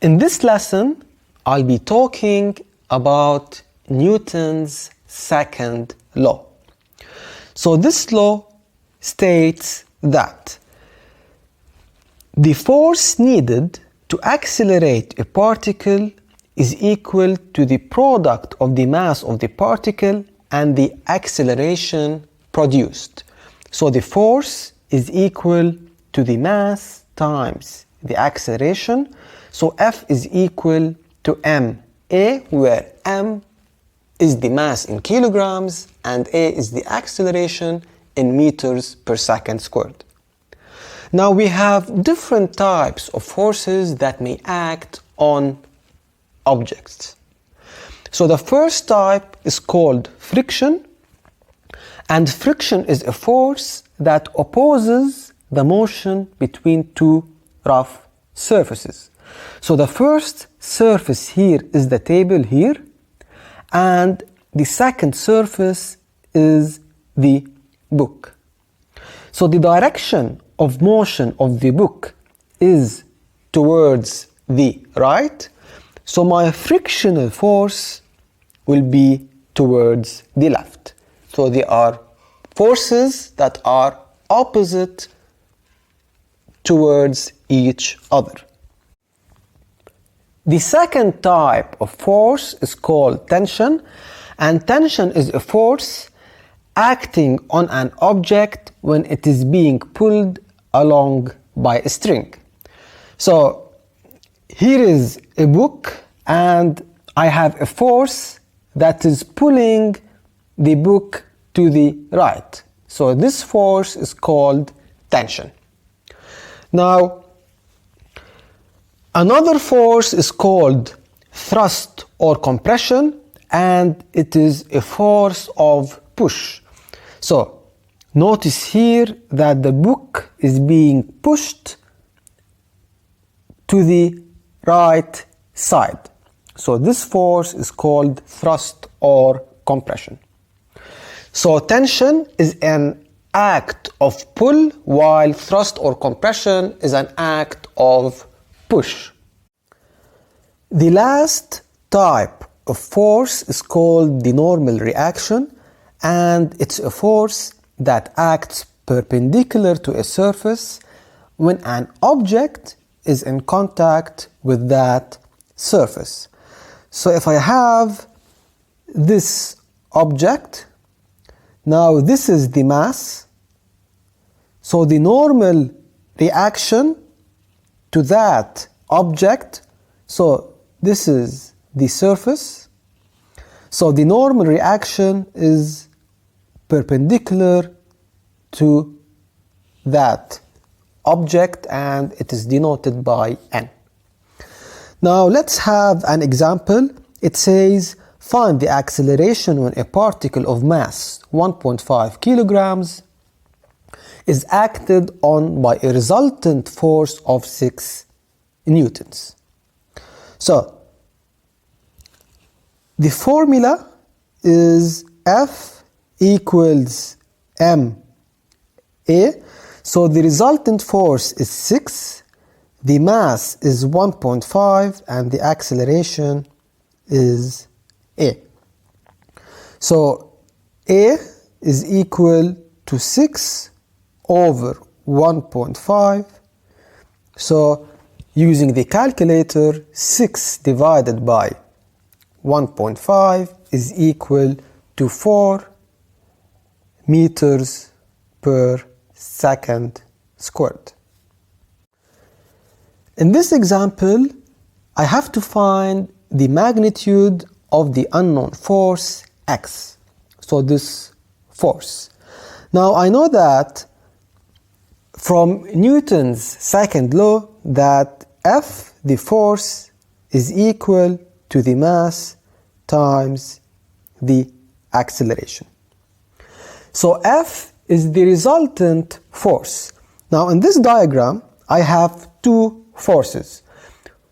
In this lesson, I'll be talking about Newton's second law. So this law states that the force needed to accelerate a particle is equal to the product of the mass of the particle and the acceleration produced. So the force is equal to the mass times the acceleration. So F is equal to ma, where m is the mass in kilograms and a is the acceleration in meters per second squared. Now we have different types of forces that may act on objects. So the first type is called friction, and friction is a force that opposes the motion between two rough surfaces. So the first surface here is the table here, and the second surface is the book. So the direction of motion of the book is towards the right, so my frictional force will be towards the left. So they are forces that are opposite towards each other. The second type of force is called tension, and tension is a force acting on an object when it is being pulled along by a string. So here is a book and I have a force that is pulling the book to the right. So this force is called tension. Now, another force is called thrust or compression, and it is a force of push. So notice here that the book is being pushed to the right side. So this force is called thrust or compression. So tension is an act of pull, while thrust or compression is an act of push. The last type of force is called the normal reaction, and it's a force that acts perpendicular to a surface when an object is in contact with that surface. So if I have this object, now this is the mass, so the normal reaction to that object, so this is the surface, so the normal reaction is perpendicular to that object and it is denoted by n. Now let's have an example. It says find the acceleration when a particle of mass 1.5 kilograms is acted on by a resultant force of 6 newtons. So the formula is F equals ma. So the resultant force is 6, the mass is 1.5, and the acceleration is a. So a is equal to 6 over 1.5. So using the calculator, 6 divided by 1.5 is equal to 4 meters per second squared. In this example, I have to find the magnitude of the unknown force x. So this force. Now I know that from Newton's second law that F, the force, is equal to the mass times the acceleration. So F is the resultant force. Now in this diagram, I have two forces.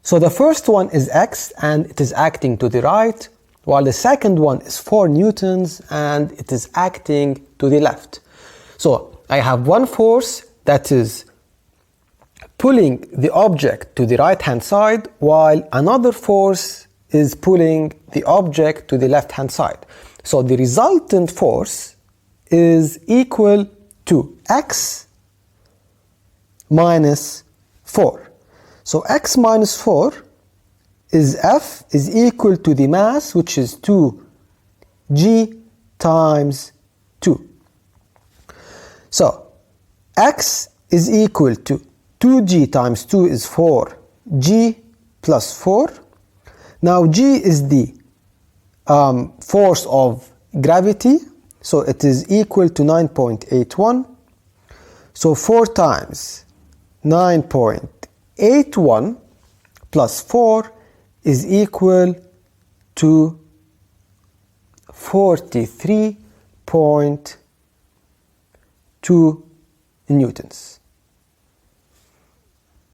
So the first one is x and it is acting to the right, while the second one is 4 newtons and it is acting to the left. So I have one force that is pulling the object to the right hand side while another force is pulling the object to the left hand side. So the resultant force is equal to x minus 4. So x minus 4 is F is equal to the mass, which is 2g times 2. So x is equal to 2g times 2 is 4g plus 4. Now g is the force of gravity, so it is equal to 9.81. So 4 times 9.81 plus 4 is equal to 43.2 newtons.